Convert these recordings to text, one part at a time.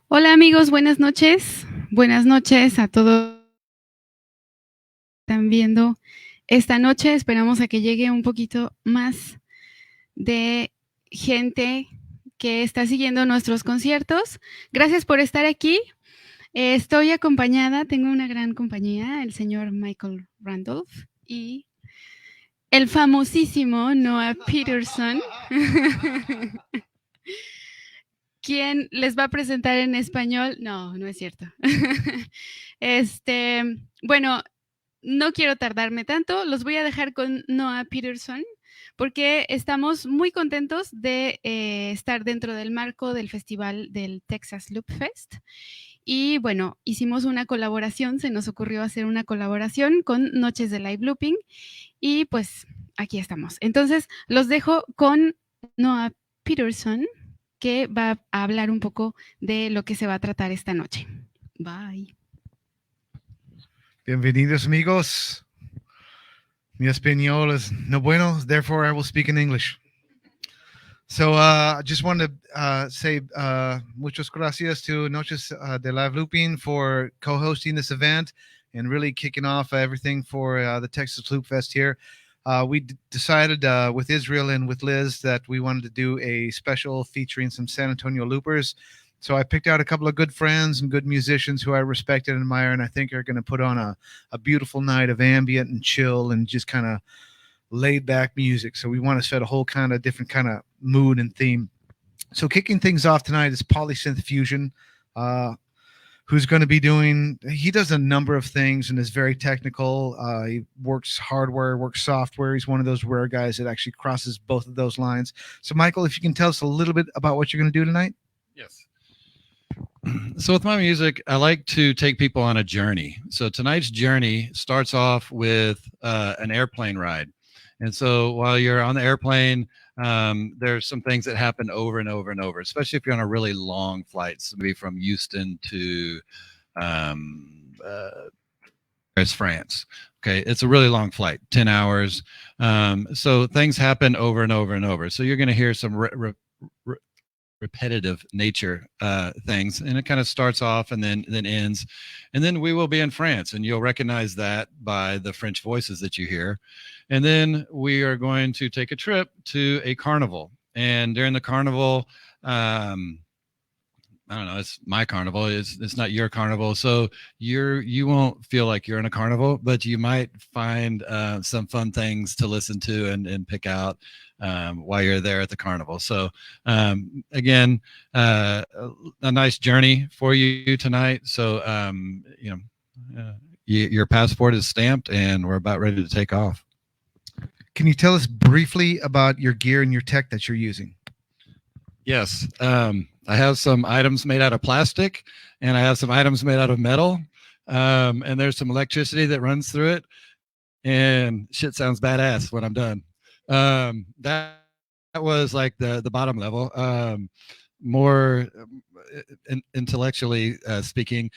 Hola amigos, buenas noches. Buenas noches a todos que están viendo esta noche. Esperamos a que llegue un poquito más de gente que está siguiendo nuestros conciertos. Gracias por estar aquí. Estoy acompañada, tengo una gran compañía, el señor Michael Randolph y el famosísimo Noah Peterson, quien les va a presentar en español. No, no es cierto. Bueno, no quiero tardarme tanto, los voy a dejar con Noah Peterson porque estamos muy contentos de estar dentro del marco del festival del Texas Loopfest. Y bueno, hicimos una colaboración, se nos ocurrió hacer una colaboración con Noches de Live Looping y pues aquí estamos. Entonces los dejo con Noah Peterson, que va a hablar un poco de lo que se va a tratar esta noche. Bye. Bienvenidos, amigos. Mi español is no bueno, therefore I will speak in English. So I just want to say muchos gracias to Noches de Live Looping for co-hosting this event and really kicking off everything for the Texas Loop Fest here. We decided with Israel and with Liz that we wanted to do a special featuring some San Antonio loopers. So I picked out a couple of good friends and good musicians who I respect and admire, and I think are going to put on a beautiful night of ambient and chill and just kind of laid back music. So we want to set a whole kind of different kind of mood and theme. So kicking things off tonight is Polysynth Fusion, who's going to be he does a number of things and is very technical. He works hardware, works software. He's one of those rare guys that actually crosses both of those lines. So Michael, if you can tell us a little bit about what you're going to do tonight. Yes. So with my music, I like to take people on a journey. So tonight's journey starts off with an airplane ride. And so while you're on the airplane, there's some things that happen over and over and over, especially if you're on a really long flight, so maybe from Houston to France. Okay, it's a really long flight, 10 hours. So things happen over and over and over. So you're going to hear some repetitive nature things, and it kind of starts off and then ends, and then we will be in France, and you'll recognize that by the French voices that you hear. And then we are going to take a trip to a carnival, and during the carnival, I don't know, it's my carnival, it's not your carnival, so you won't feel like you're in a carnival, but you might find some fun things to listen to and pick out while you're there at the carnival. So again, a nice journey for you tonight. So your passport is stamped and we're about ready to take off. Can you tell us briefly about your gear and your tech that you're using? Yes. I have some items made out of plastic, and I have some items made out of metal, and there's some electricity that runs through it, and shit sounds badass when I'm done. That was like the bottom level. More intellectually speaking,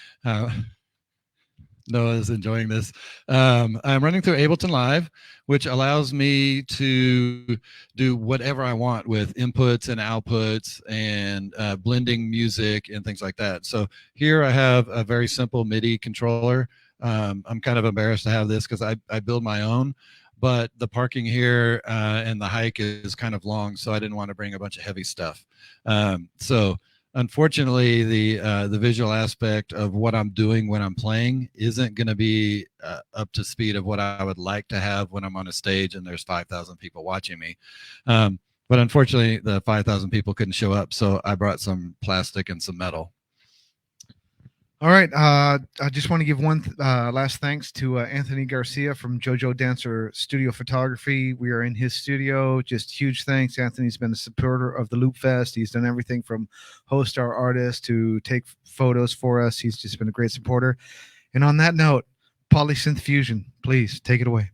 Noah's enjoying this. I'm running through Ableton Live, which allows me to do whatever I want with inputs and outputs and blending music and things like that. So here I have a very simple MIDI controller. I'm kind of embarrassed to have this because I build my own, but the parking here and the hike is kind of long, so I didn't want to bring a bunch of heavy stuff. So unfortunately, the visual aspect of what I'm doing when I'm playing isn't going to be up to speed of what I would like to have when I'm on a stage and there's 5,000 people watching me. But unfortunately, the 5,000 people couldn't show up, so I brought some plastic and some metal. All right. I just want to give one last thanks to Anthony Garcia from JoJo Dancer Studio Photography. We are in his studio. Just huge thanks. Anthony's been a supporter of the Loop Fest. He's done everything from host our artists to take photos for us. He's just been a great supporter. And on that note, Polysynth Fusion, please take it away.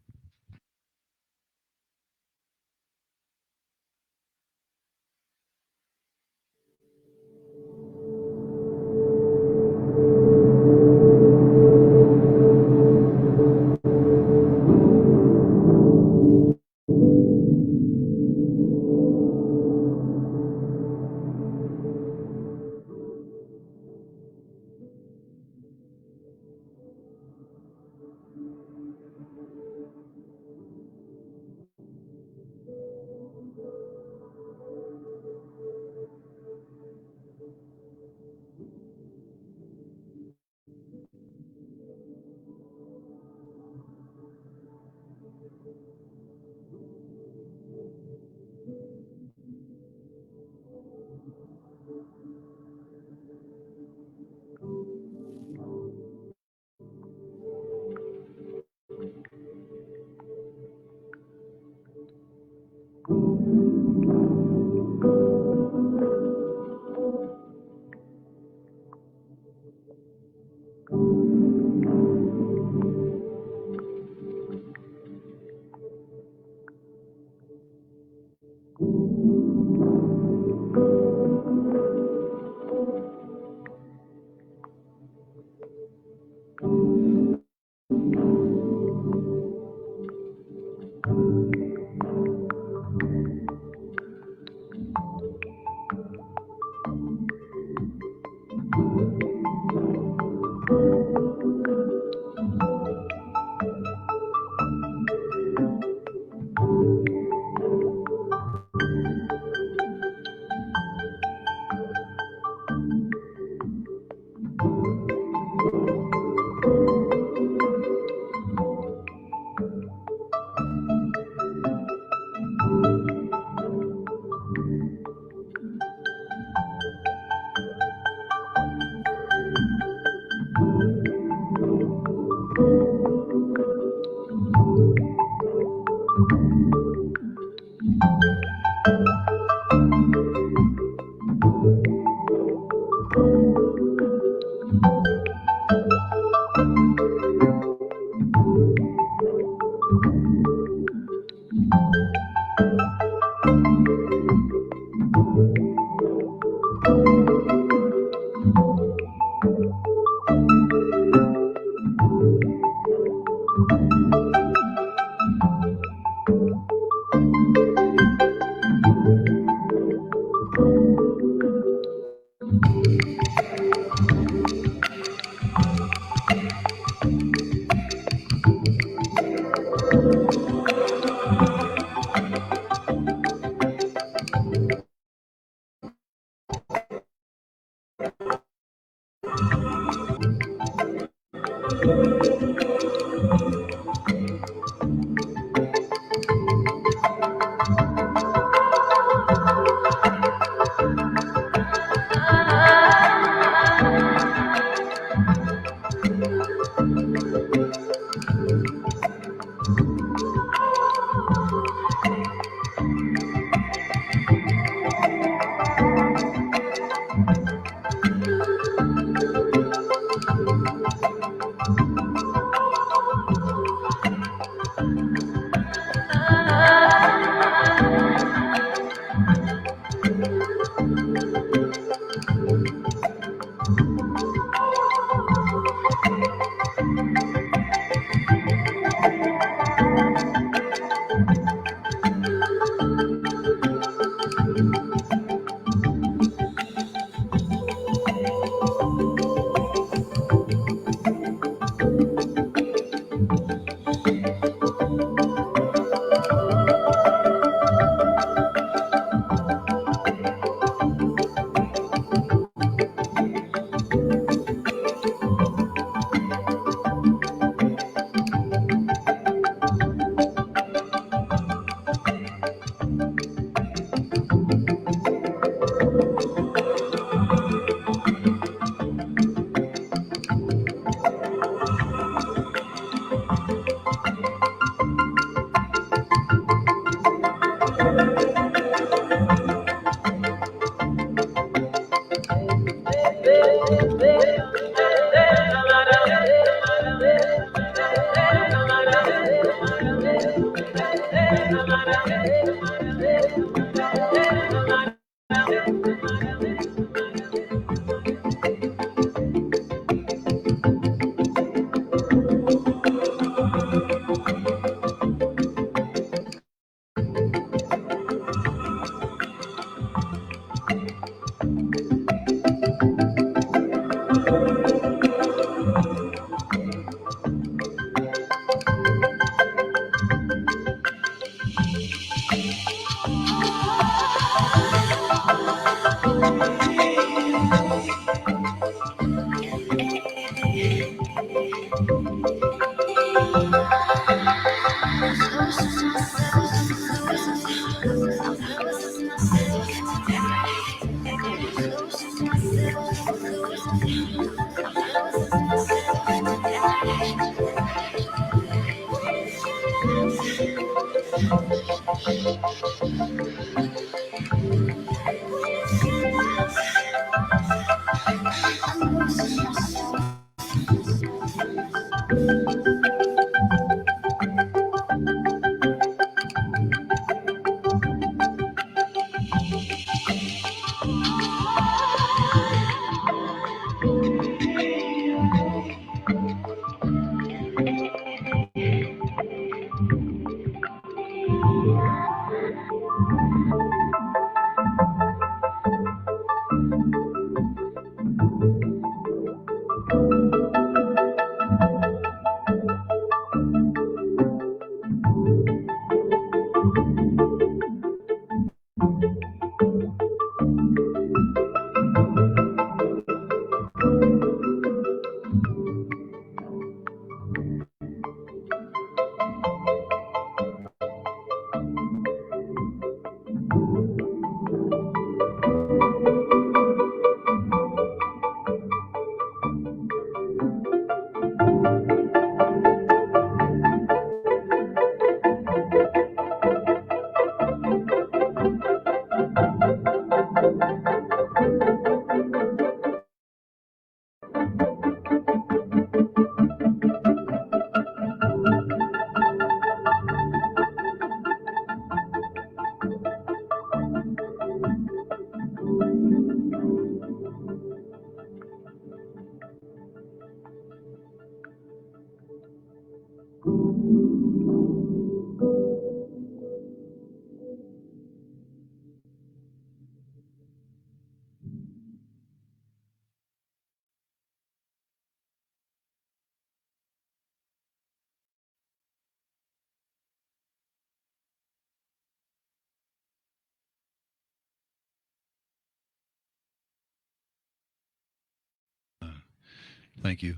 Thank you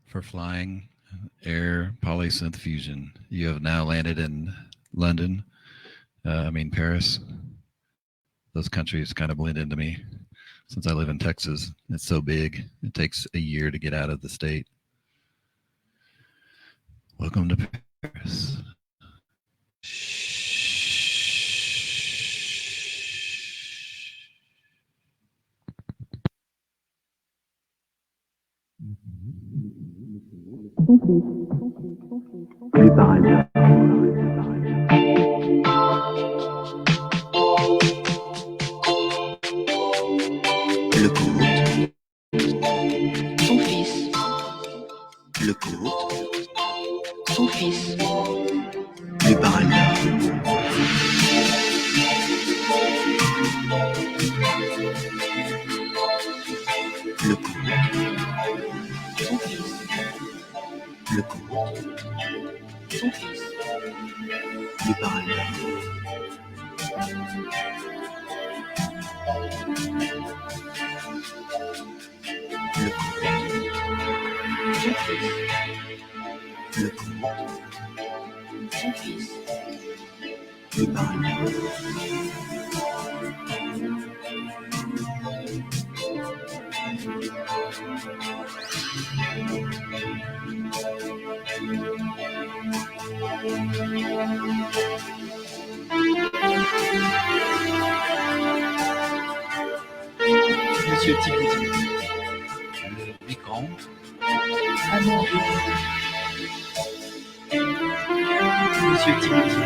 for flying Air Polysynth Fusion. You have now landed in London, Paris. Those countries kind of blend into me. Since I live in Texas, it's so big. It takes a year to get out of the state. Welcome to Paris. Le compte, son fils. Le compte, son fils. Le parraineur. Le compte, son fils. Le compte, son fils. Le parraineur. Le compte, son fils, le parraineur. Monsieur Thibaudy, le vicomte. Ah mon Dieu. Monsieur Thibaudy,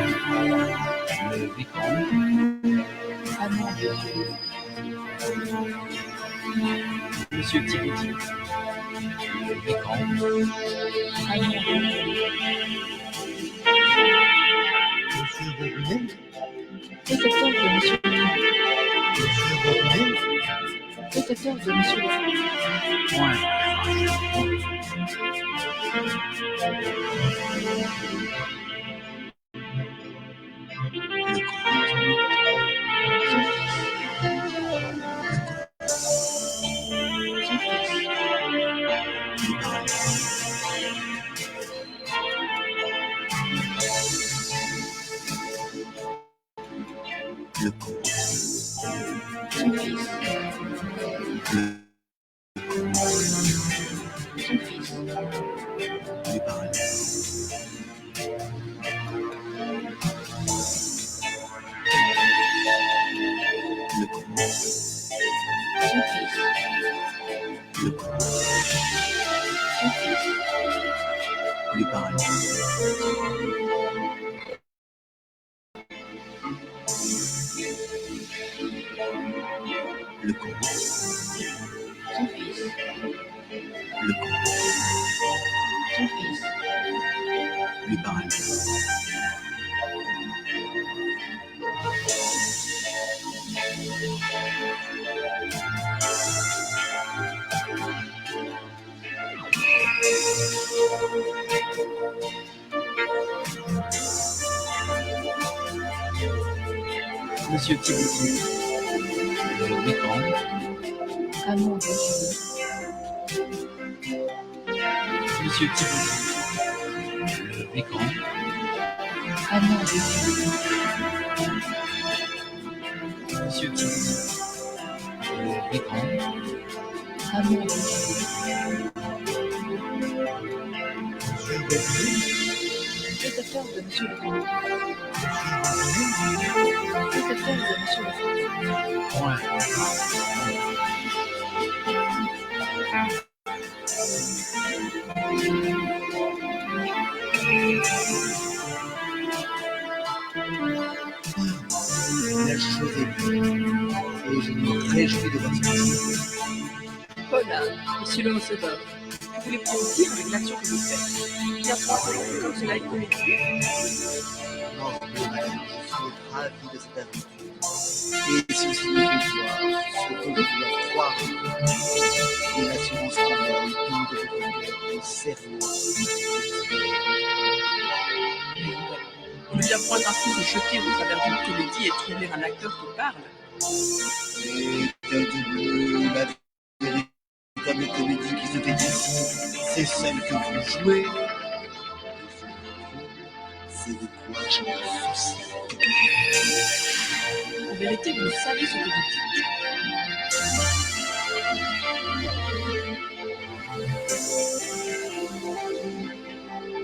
le vicomte. Ah mon Dieu. Monsieur Thibaudy, le vicomte. Ah mon Dieu. Monsieur Robinet. Protecteur de Monsieur le Grand. Monsieur Robinet. Protecteur de Monsieur le Grand. Point. Le compte, son fils. Son fils. Le parraineur. Le compte, son fils. Le compte, son fils. Le parraineur. Le compte, son fils. Le compte, son fils. Le parraineur. Monsieur Thibaudy, le vicomte. Ah mon Dieu. Monsieur Thibaudy, le vicomte. Ah mon Dieu. Monsieur Thibaudy, le vicomte. Ah mon Dieu. Monsieur Robinet. Protecteur de Monsieur le Grand. Protecteur de Monsieur le Grand. Point. La chose est bonne et je me réjouis de votre visite. Voilà, monsieur le receveur. Voulez-vous dire avec l'action que vous faites? Bien sûr, comme cela est connu. Non, madame, je suis ravi de cette aventure. Et ceci me fait voir ce que je dois croire et l'assurance envers le pays de votre cœur, le cerveau. On ne vient point ainsi de choquer au travers d'une comédie et trouver un acteur qui parle. Et tête bleue, la véritable comédie qui se fait ici. c'est celle que vous jouez. C'est de quoi je me soucie. En vérité, vous savez ce que vous dites. Le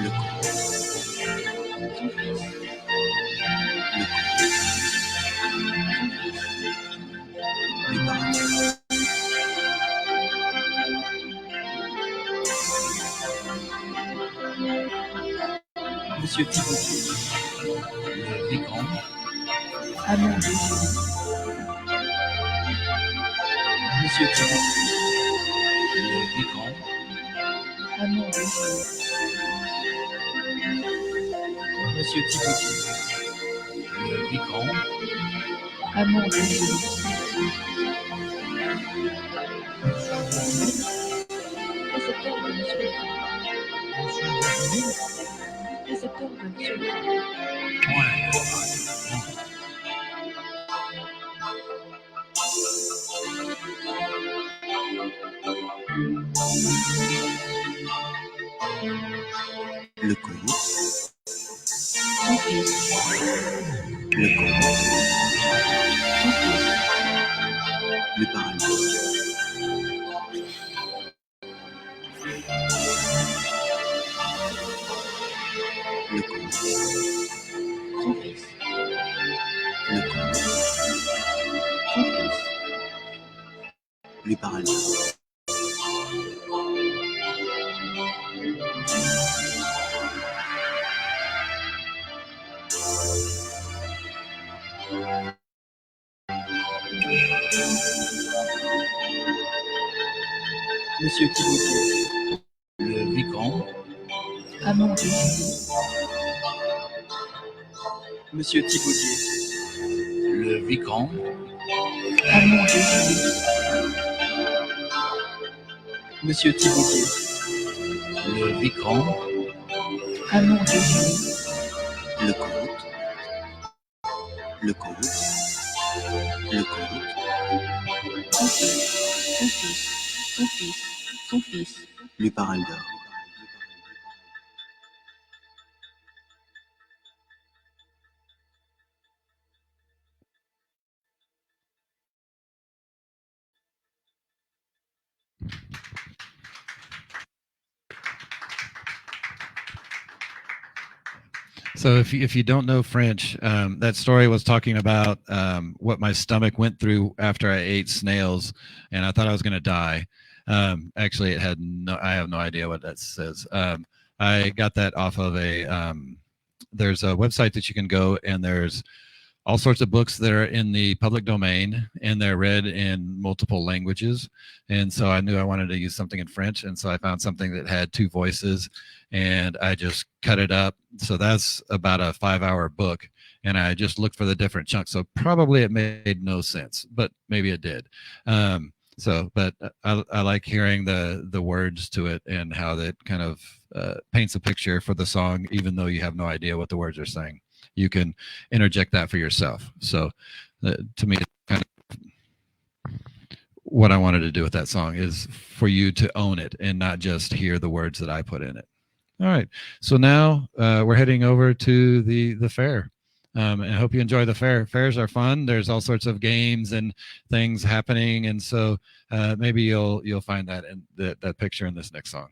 corps. Son fils, Le corps. Les paroles. Monsieur Thibaudier, Le vicomte, amant de Julie. Monsieur Thibaudier, le vicomte, amant de Julie. Monsieur Thibaudier, le vicomte, amant de Julie. Récepteur de Monsieur le Grand. Récepteur de Monsieur le Grand. Le corps. Son fils, Le corps. son fils, Les paroles. Le corps. son fils, Le corps. son fils, Les paroles. Monsieur Thibaudier, le vicomte, amant de Julie. Monsieur Thibaudier, le vicomte, amant de Julie. Monsieur Thibaudier, le vicomte, amant de Julie. Le comte. Le comte. Le comte. Son fils, son fils, son fils, son fils. Les paroles d'or. So if you don't know French, that story was talking about what my stomach went through after I ate snails, and I thought I was going to die. Actually, I have no idea what that says. I got that off of there's a website that you can go, and there's all sorts of books that are in the public domain, and they're read in multiple languages. And so I knew I wanted to use something in French, and so I found something that had 2 voices, and I just cut it up. So that's about a 5-hour book, and I just looked for the different chunks. So probably it made no sense, but maybe it did. But I like hearing the words to it and how that kind of paints a picture for the song, even though you have no idea what the words are saying. You can interject that for yourself. So to me, it's kind of what I wanted to do with that song is for you to own it and not just hear the words that I put in it. All right. So now we're heading over to the fair. And I hope you enjoy the fair. Fairs are fun. There's all sorts of games and things happening. And so maybe you'll find that in that picture in this next song.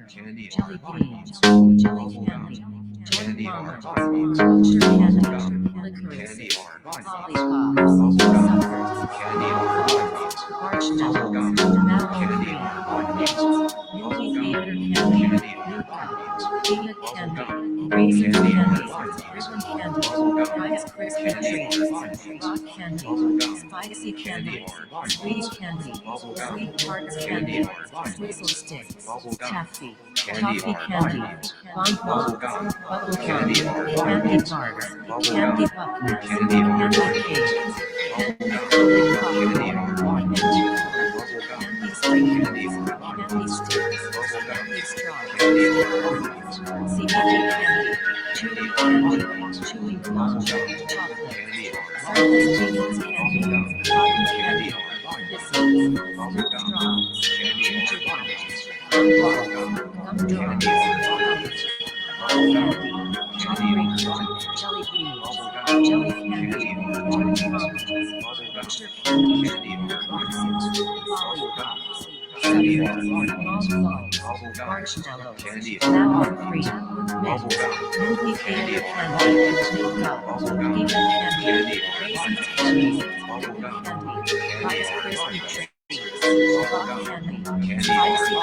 Candy movie theater candy, Música, peanut candy, raisin candy, ribbon candy, Rice Krispie treats, rock candy, spicy candy, sweet candy, sweet tarts candy, swizzle sticks, taffy, toffee candy, bonbons, bubble candy, candy bars, candy buttons, candy canes, candy coated popcorn, candy sprinkles, candy sticks, candy straws, CBD candy, chewing candy, chewing gum, chocolate, surface peanuts candy, cotton candy, biscuits, fruit straws, ginger punch, gumdrops, candy, jelly beans, jelly beans, jelly candy, jelly munches, picture candy, boxes, lollipops, suckers, mothballs, marshmallows, now on free, mint, movie theater candy, Música, peanut candy, raisins candy, ribbon candy, Rice Krispie treats, rock candy, spicy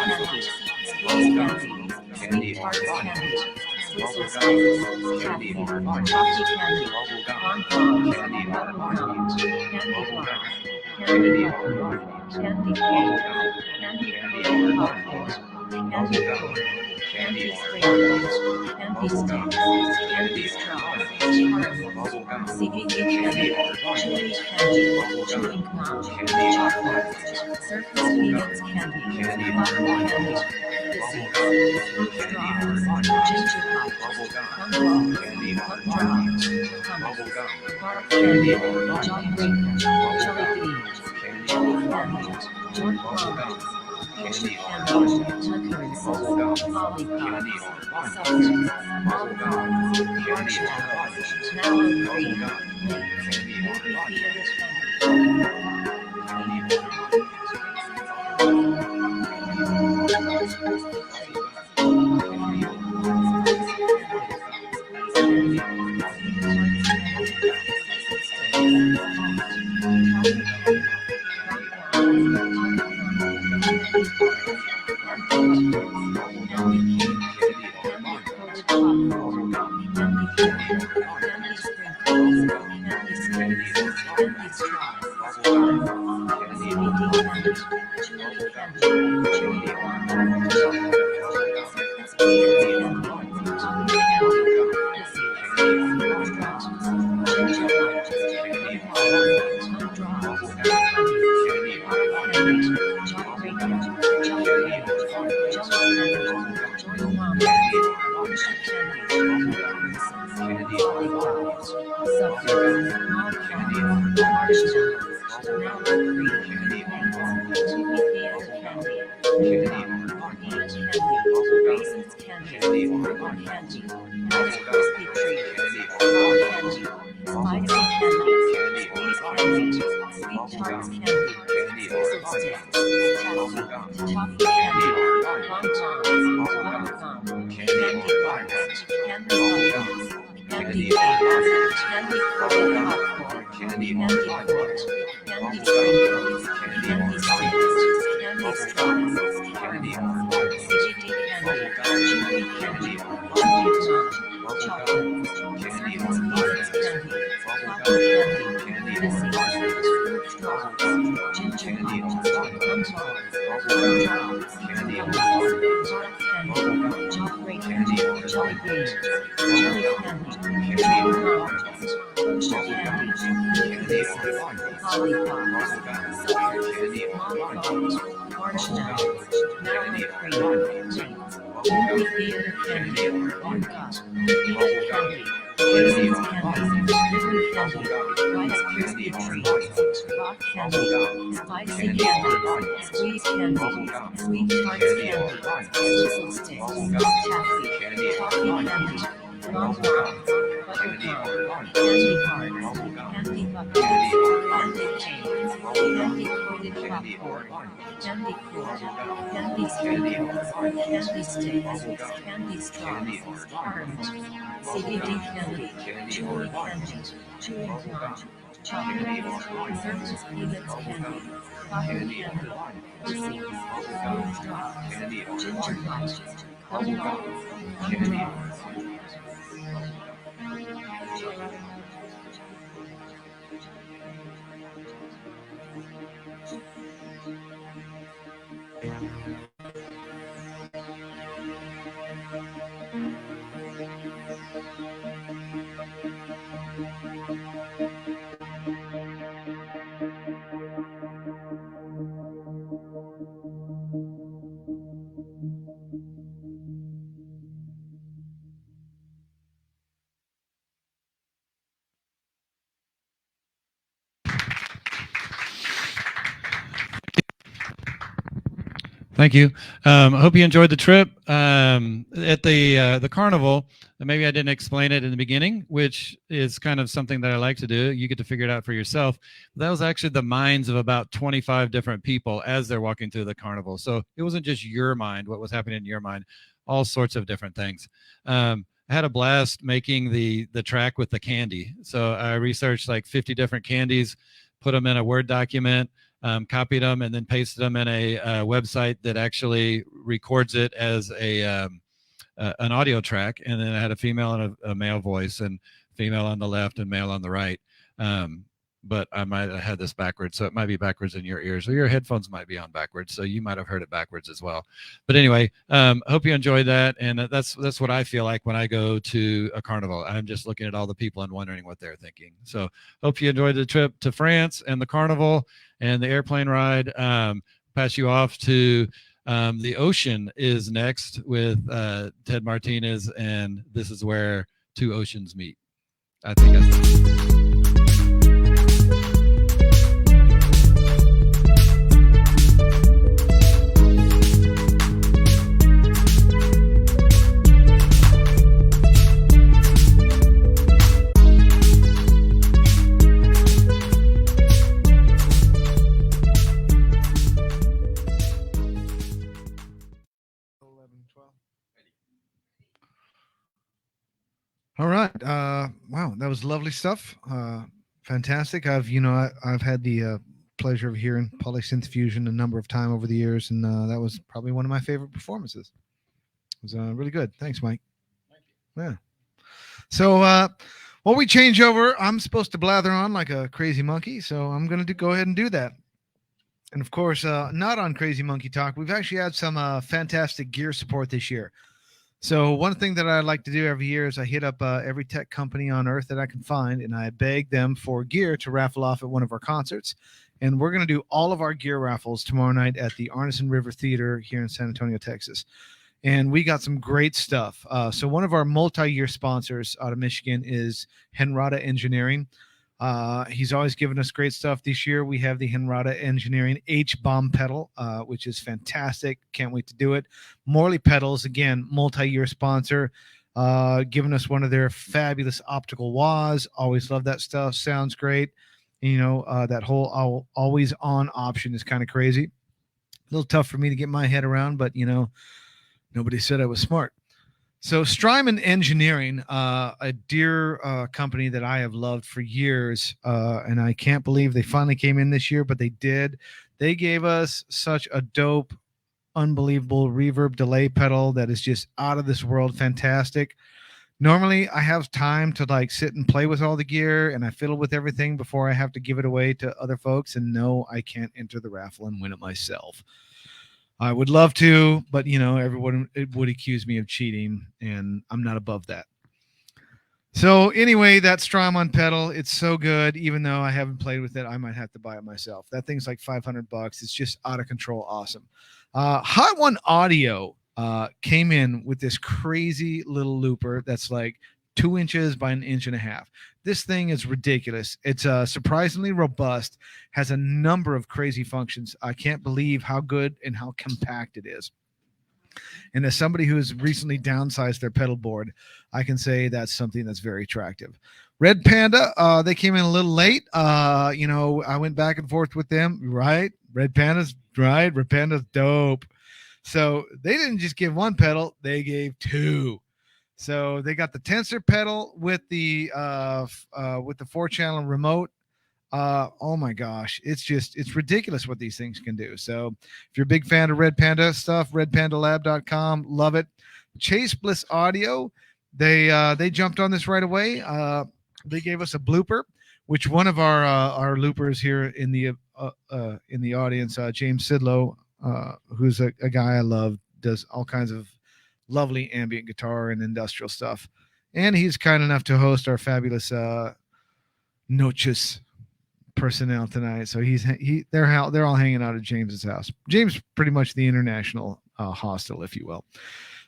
candy, squeeze candy, sweet tarts candy, swizzle sticks, taffy, toffee candy, bonbons, bubblegum, candy bars, candy butter, candy cane, candy coated popcorn, candy corn, candy sprinkles, candy sticks, candy straws, caramel, CBD candy, chewy candy, chewing gum, chocolate, surface peanuts candy, cotton candy, biscuits, fruit straws, ginger punch, gumballs, gumdrops, hummus, bark candy, John Wrinkle, jelly beans, jelly candy, George Mullins, Ocean candy, tuckers, lollipops, suckers, mothballs, marshmallows, now on green, mint, movie theater Chocolates, circles, peanuts, candy, cotton candy, horses, gumdrops, ginger punch, conjugados. Thank you. I hope you enjoyed the trip. At the carnival, maybe I didn't explain it in the beginning, which is kind of something that I like to do. You get to figure it out for yourself. That was actually the minds of about 25 different people as they're walking through the carnival. So it wasn't just your mind, what was happening in your mind, all sorts of different things. I had a blast making the track with the candy. So I researched like 50 different candies, put them in a Word document, copied them, and then pasted them in a website that actually records it as an audio track. And then I had a female and a male voice, and female on the left and male on the right. But I might have had this backwards, so it might be backwards in your ears, or your headphones might be on backwards, so you might have heard it backwards as well. But anyway, hope you enjoyed that, and that's what I feel like when I go to a carnival. I'm just looking at all the people and wondering what they're thinking. So hope you enjoyed the trip to France and the carnival and the airplane ride. Pass you off to the ocean is next with Ted Martinez, and this is where two oceans meet. I think that's All right. Wow, that was lovely stuff. Fantastic. I've had the pleasure of hearing Polysynth Fusion a number of times over the years, and that was probably one of my favorite performances. It was really good. Thanks, Mike. Thank you. Yeah. So while we change over, I'm supposed to blather on like a crazy monkey, so I'm going to go ahead and do that. And of course, not on Crazy Monkey Talk, we've actually had some fantastic gear support this year. So one thing that I like to do every year is I hit up every tech company on earth that I can find, and I beg them for gear to raffle off at one of our concerts. And we're going to do all of our gear raffles tomorrow night at the Arneson River Theater here in San Antonio, Texas. And we got some great stuff. So one of our multi-year sponsors out of Michigan is Henrada Engineering. He's always given us great stuff. This year we have the Henrada Engineering H-Bomb pedal, which is fantastic. Can't wait to do it. Morley Pedals, again, multi-year sponsor, giving us one of their fabulous optical wahs. Always love that stuff. Sounds great. You know, that whole always on option is kind of crazy. A little tough for me to get my head around, but you know, nobody said I was smart. So Strymon Engineering, a dear company that I have loved for years, and I can't believe they finally came in this year, but they did. They gave us such a dope, unbelievable reverb delay pedal that is just out of this world fantastic. Normally, I have time to like sit and play with all the gear, and I fiddle with everything before I have to give it away to other folks, and no, I can't enter the raffle and win it myself. I would love to, but you know, everyone would accuse me of cheating, and I'm not above that. So anyway, that Strymon pedal, it's so good. Even though I haven't played with it, I might have to buy it myself. That thing's like $500. It's just out of control, awesome. Hot One Audio came in with this crazy little looper that's like 2 inches by 1.5 inches. This thing is ridiculous. It's surprisingly robust, has a number of crazy functions. I can't believe how good and how compact it is. And as somebody who has recently downsized their pedal board, I can say that's something that's very attractive. Red Panda, they came in a little late. You know, I went back and forth with them, right? Red Panda's right. Red Panda's dope. So they didn't just give one pedal, they gave two. So they got the tensor pedal with the 4-channel remote Oh my gosh, it's ridiculous what these things can do. So if you're a big fan of Red Panda stuff, redpandalab.com, love it. Chase Bliss Audio, they jumped on this right away. They gave us a blooper, which one of our loopers here in the audience, James Sidlow, who's a guy I love, does all kinds of lovely ambient guitar and industrial stuff, and he's kind enough to host our fabulous Noches personnel tonight. So they're all hanging out at James's house. James pretty much the international hostel, if you will.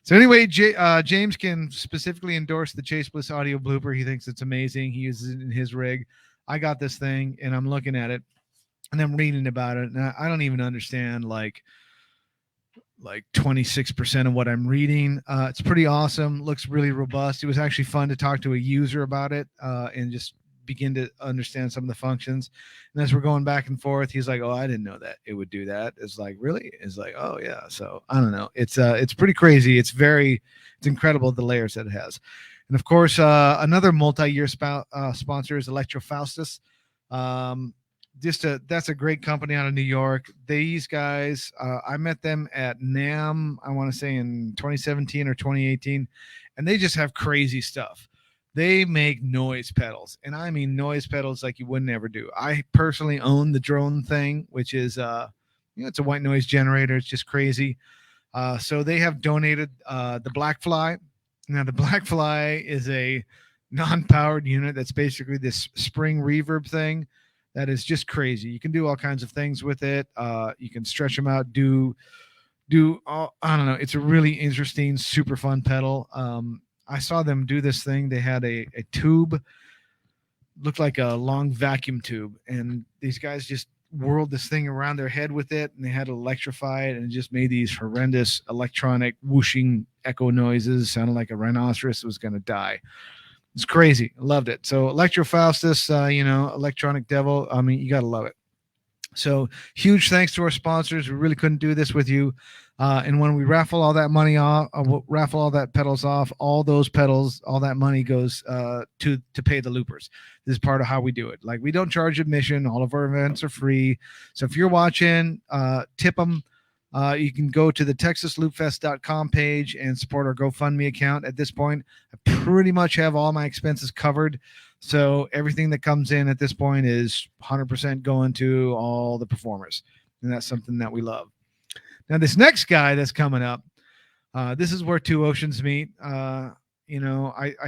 So anyway, James can specifically endorse the Chase Bliss audio blooper. He thinks it's amazing. He uses it in his rig. I got this thing and I'm looking at it and I'm reading about it, and I don't even understand like 26% of what I'm reading. It's pretty awesome. Looks really robust. It was actually fun to talk to a user about it and just begin to understand some of the functions. And as we're going back and forth, he's like, "Oh, I didn't know that it would do that." It's like, really? It's like, "Oh yeah." So I don't know. It's pretty crazy. It's incredible the layers that it has. And of course, another multi-year sponsor is Electro Faustus. That's a great company out of New York. These guys, I met them at NAMM, I want to say in 2017 or 2018, and they just have crazy stuff. They make noise pedals, and I mean noise pedals like you wouldn't ever do. I personally own the drone thing, which is it's a white noise generator. It's just crazy. So they have donated the Blackfly. Now the Blackfly is a non-powered unit that's basically this spring reverb thing that is just crazy. You can do all kinds of things with it. You can stretch them out, do all, I don't know. It's a really interesting, super fun pedal. I saw them do this thing. They had a tube, looked like a long vacuum tube, and these guys just whirled this thing around their head with it, and they had to electrify it, and it just made these horrendous electronic whooshing echo noises. Sounded like a rhinoceros was going to die. It's crazy. I loved it. So Electro Faustus, Electronic Devil. I mean, you got to love it. So huge thanks to our sponsors. We really couldn't do this with you. And when we raffle all that money off, raffle all that pedals off, all those pedals, all that money goes to pay the loopers. This is part of how we do it. Like, we don't charge admission. All of our events are free. So if you're watching, tip them. You can go to the texasloopfest.com page and support our GoFundMe account. At this point, I pretty much have all my expenses covered. So everything that comes in at this point is 100% going to all the performers. And that's something that we love. Now, this next guy that's coming up, this is where two oceans meet. I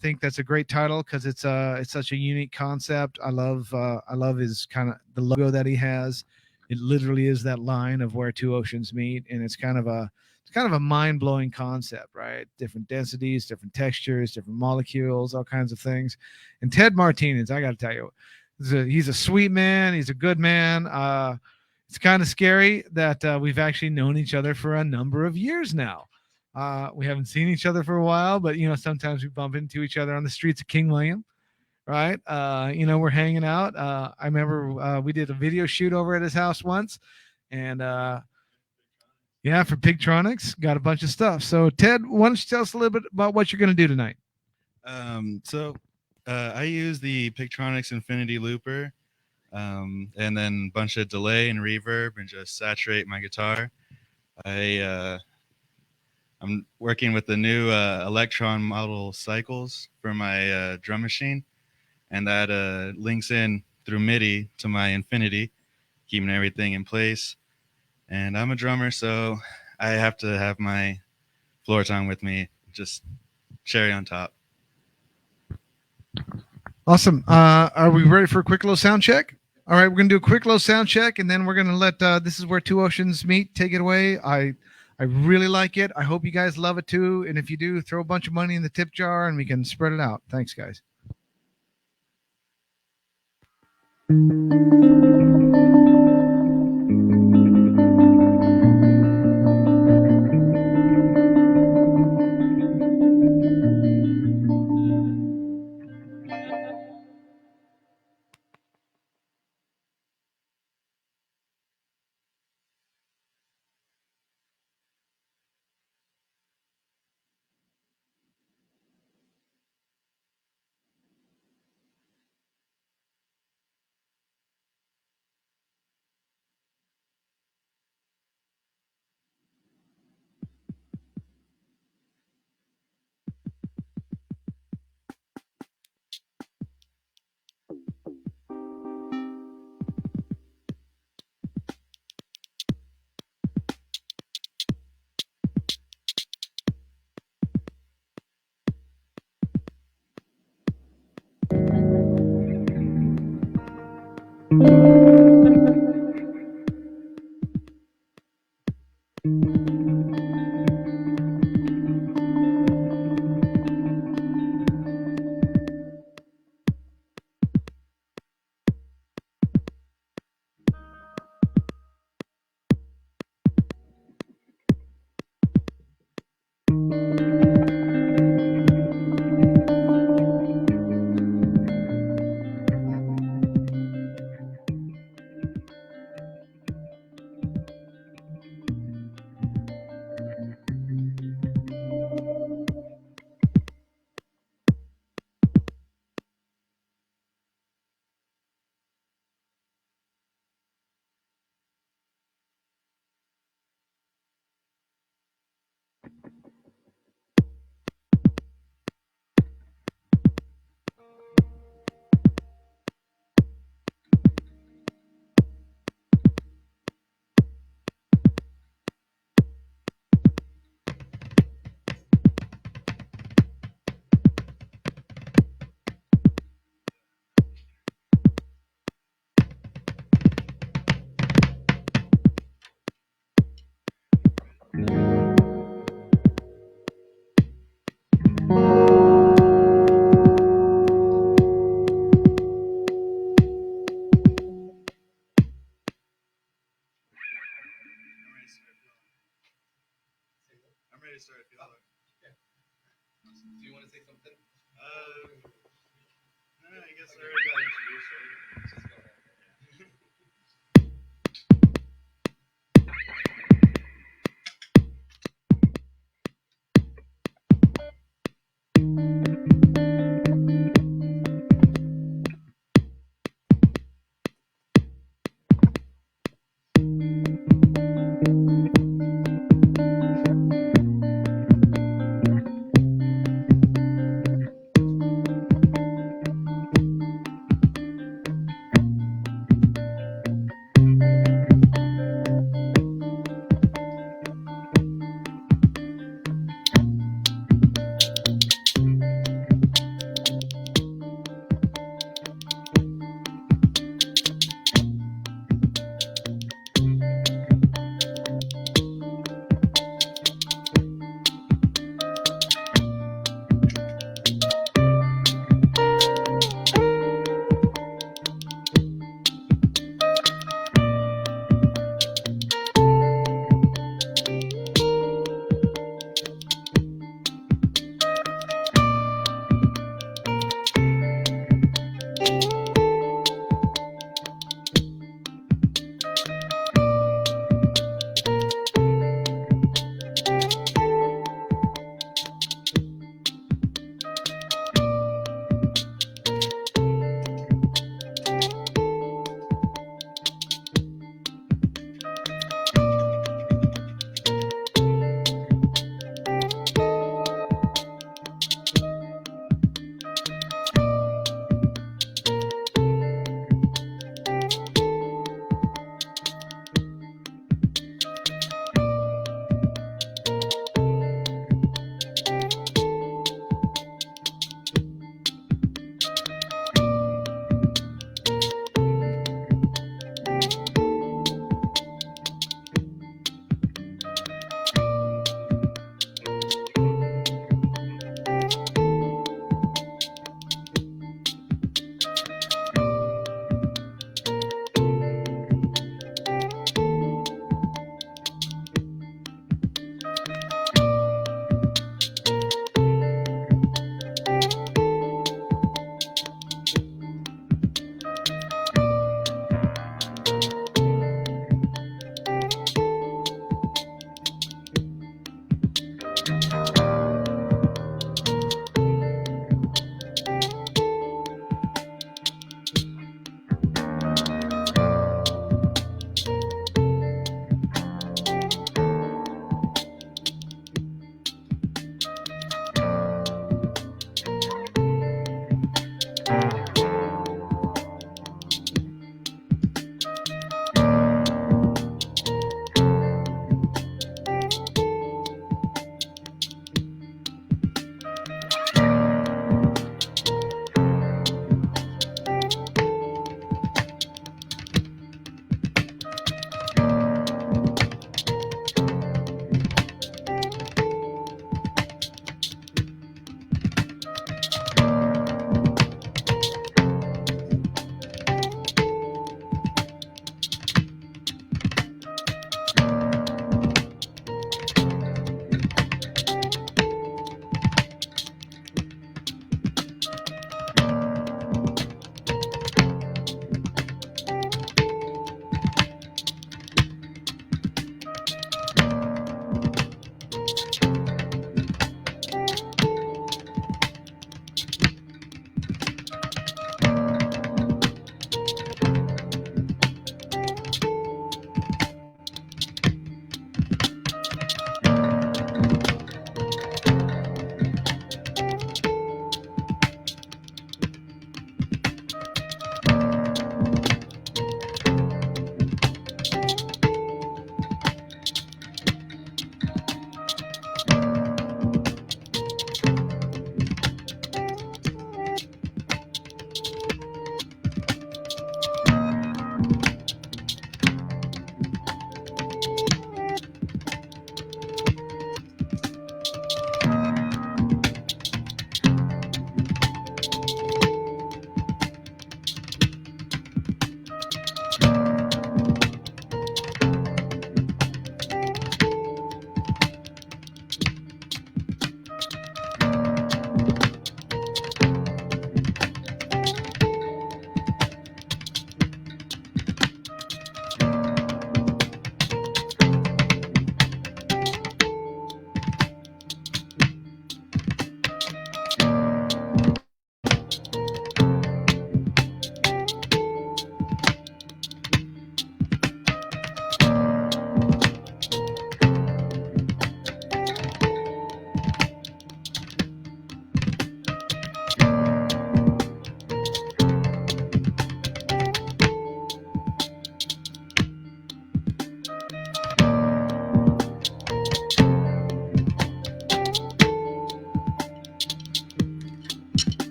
think that's a great title because it's such a unique concept. I love his kind of the logo that he has. It literally is that line of where two oceans meet, and it's kind of a mind-blowing concept, right? Different densities, different textures, different molecules, all kinds of things. And Ted Martinez, I got to tell you, he's a sweet man. He's a good man. It's kind of scary that we've actually known each other for a number of years now. We haven't seen each other for a while, but sometimes we bump into each other on the streets of King William. Right. We're hanging out. I remember we did a video shoot over at his house once, and for Pigtronics, got a bunch of stuff. So Ted, why don't you tell us a little bit about what you're going to do tonight? I use the Pigtronics Infinity Looper, and then a bunch of delay and reverb, and just saturate my guitar. I'm working with the new Electron model cycles for my drum machine. And that links in through MIDI to my Infinity, keeping everything in place. And I'm a drummer, so I have to have my floor time with me. Just cherry on top. Awesome. Are we ready for a quick little sound check? All right, we're going to do a quick little sound check, and then we're going to let This Is Where Two Oceans Meet take it away. I really like it. I hope you guys love it too. And if you do, throw a bunch of money in the tip jar, and we can spread it out. Thanks, guys. Do you want to say something? No, I guess I already got introduced. Just go ahead.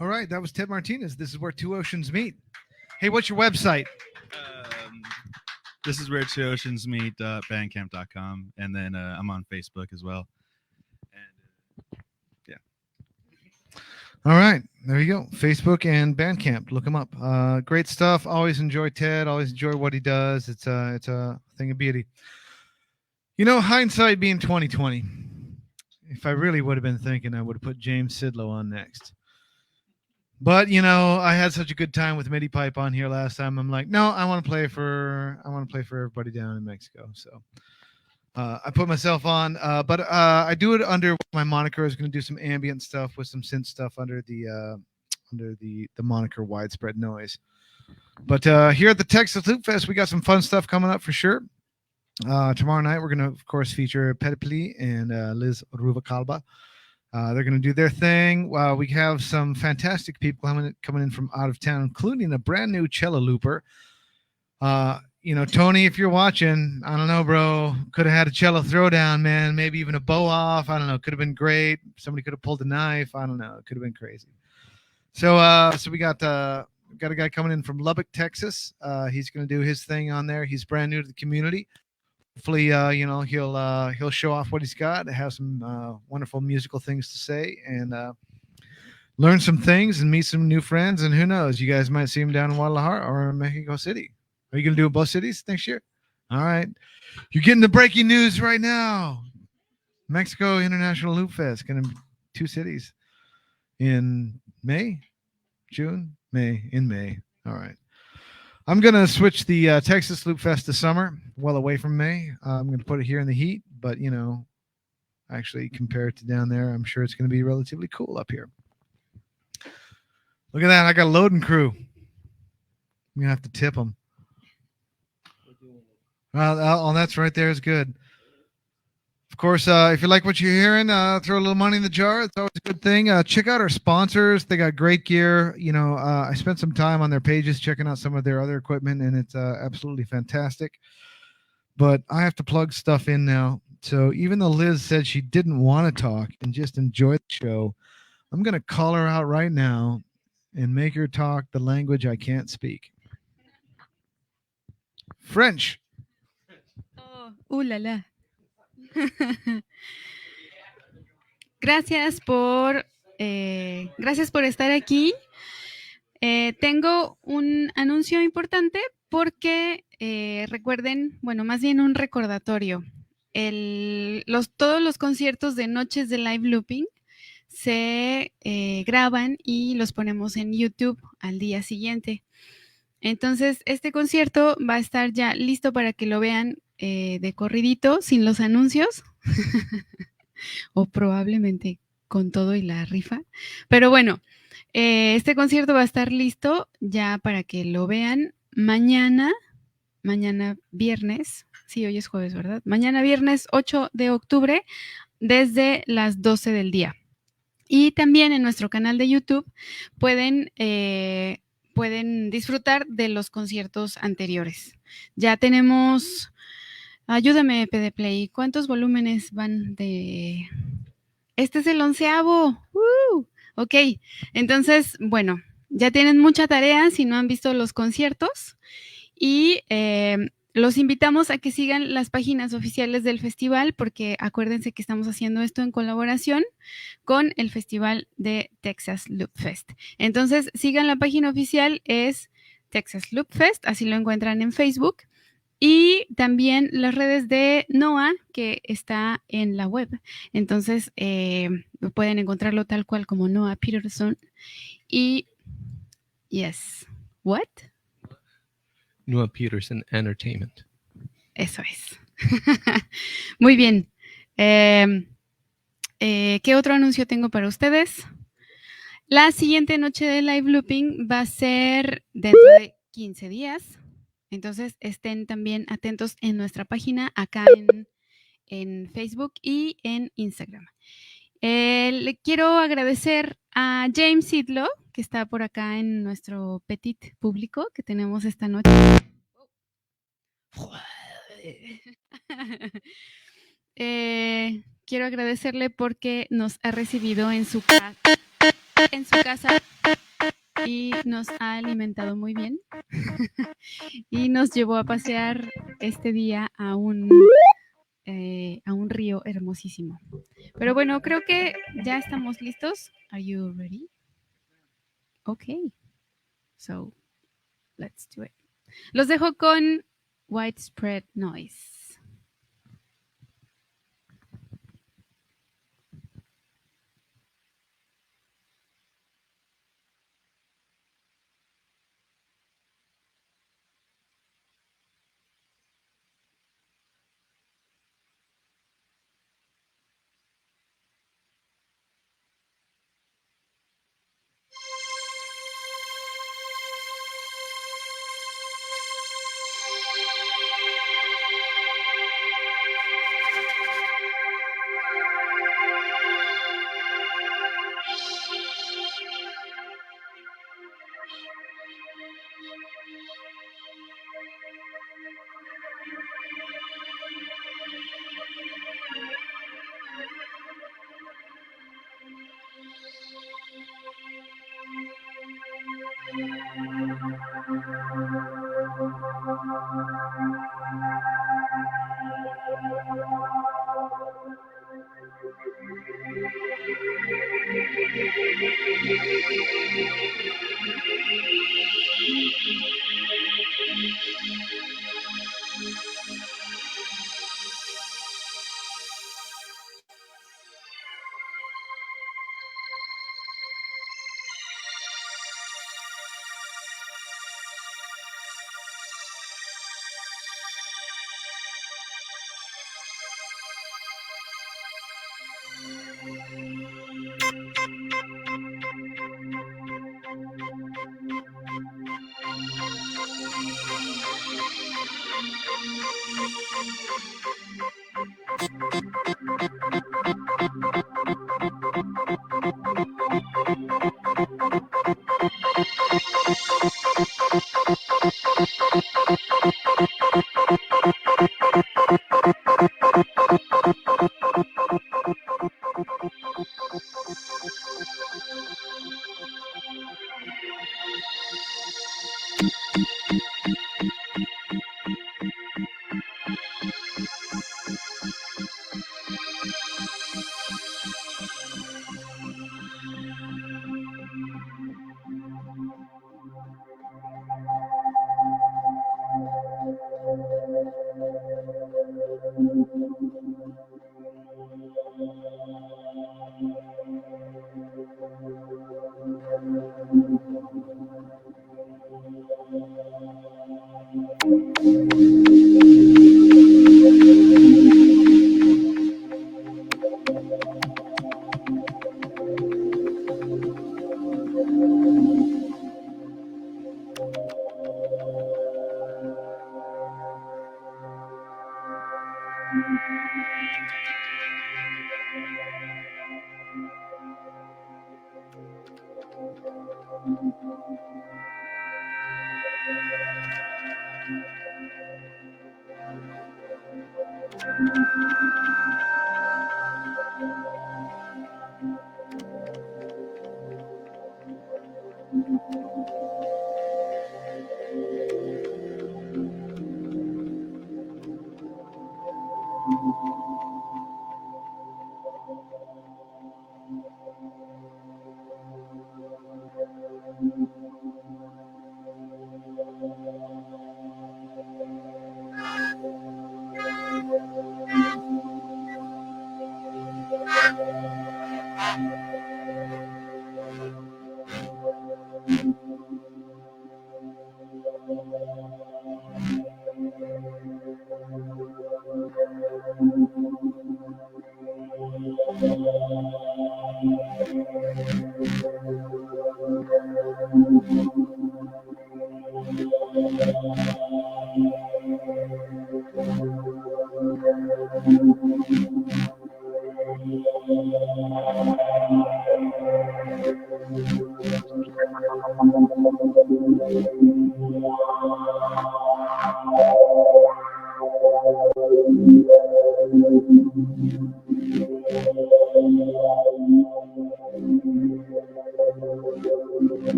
All right, that was Ted Martinez. This is where two oceans meet. Hey, what's your website? This is where two oceans meet. Bandcamp.com, and then I'm on Facebook as well. And All right, there you go. Facebook and Bandcamp. Look him up. Great stuff. Always enjoy Ted. Always enjoy what he does. It's a thing of beauty. You know, hindsight being 2020. If I really would have been thinking, I would have put James Sidlow on next. But you know, I had such a good time with MIDI Pipe on here last time. I'm like, no, I want to play for everybody down in Mexico. So I put myself on, but I do it under my moniker. I was going to do some ambient stuff with some synth stuff under the moniker Widespread Noise. But here at the Texas Loopfest, we got some fun stuff coming up for sure. Tomorrow night, we're going to, of course, feature Petipli and Liz Rubalcaba. They're going to do their thing. We have some fantastic people coming in from out of town, including a brand new cello looper. You know, Tony, if you're watching, I don't know, bro. Could have had a cello throwdown, man. Maybe even a bow off. I don't know. Could have been great. Somebody could have pulled a knife. I don't know. It could have been crazy. So we got a guy coming in from Lubbock, Texas. He's going to do his thing on there. He's brand new to the community. Hopefully, you know, he'll show off what he's got, have some wonderful musical things to say, and learn some things and meet some new friends. And who knows, you guys might see him down in Guadalajara or in Mexico City. Are you going to do it in both cities next year? All right. You're getting the breaking news right now. Mexico International Loop Fest, going to be 2 cities in May. All right. I'm going to switch the Texas Loop Fest to summer, well away from May. I'm going to put it here in the heat, but, you know, actually compare it to down there, I'm sure it's going to be relatively cool up here. Look at that. I got a loading crew. I'm going to have to tip them. Oh, that's right there is good. Of course, if you like what you're hearing, throw a little money in the jar. It's always a good thing. Check out our sponsors. They got great gear. You know, I spent some time on their pages checking out some of their other equipment, and it's absolutely fantastic. But I have to plug stuff in now. So even though Liz said she didn't want to talk and just enjoy the show, I'm going to call her out right now and make her talk the language I can't speak. French. Oh, la la. Gracias por estar aquí. Tengo un anuncio importante porque recuerden, bueno, más bien un recordatorio. Todos los conciertos de Noches de Live Looping se graban y los ponemos en YouTube al día siguiente. Entonces, este concierto va a estar ya listo para que lo vean de corridito, sin los anuncios, o probablemente con todo y la rifa. Pero bueno, este concierto va a estar listo ya para que lo vean mañana viernes. Sí, hoy es jueves, ¿verdad? Mañana viernes 8 de octubre desde las 12 del día. Y también en nuestro canal de YouTube pueden disfrutar de los conciertos anteriores. Ya tenemos, ayúdame, PD Play, ¿cuántos volúmenes van de...? Este es el 11avo. Ok, entonces, bueno, ya tienen mucha tarea si no han visto los conciertos y los invitamos a que sigan las páginas oficiales del festival porque acuérdense que estamos haciendo esto en colaboración con el Festival de Texas Loop Fest. Entonces, sigan la página oficial, es Texas Loop Fest, así lo encuentran en Facebook. Y también las redes de Noah, que está en la web. Entonces, pueden encontrarlo tal cual como Noah Peterson. Y, yes, what? Noah Peterson Entertainment. Eso es. Muy bien. ¿Qué otro anuncio tengo para ustedes? La siguiente noche de live looping va a ser dentro de 15 días. Entonces, estén también atentos en nuestra página acá en Facebook y en Instagram. Le quiero agradecer a James Sidlow, que está por acá en nuestro petit público que tenemos esta noche. Quiero agradecerle porque nos ha recibido en su casa. en su casa y nos ha alimentado muy bien y nos llevó a pasear este día a un río hermosísimo. Pero bueno, creo que ya estamos listos. Are you ready? Okay. So, let's do it. Los dejo con Widespread Noise.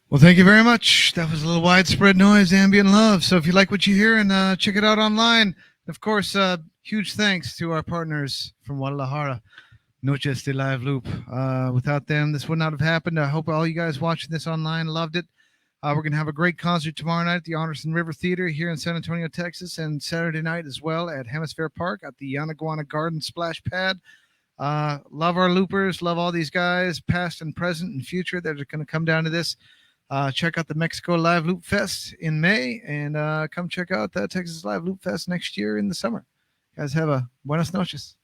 Well, thank you very much. That was a little widespread noise, ambient love. So if you like what you hear, and check it out online. Of course, huge thanks to our partners from Guadalajara, Noches de Live Loop. Without them, this would not have happened. I hope all you guys watching this online loved it. We're going to have a great concert tomorrow night at the Anderson River Theater here in San Antonio, Texas, and Saturday night as well at Hemisphere Park at the Yanaguana Garden Splash Pad. Love our loopers, love all these guys, past and present and future that are going to come down to this. Check out the Mexico Live Loop Fest in May, and come check out the Texas Live Loop Fest next year in the summer. Guys, have a buenas noches.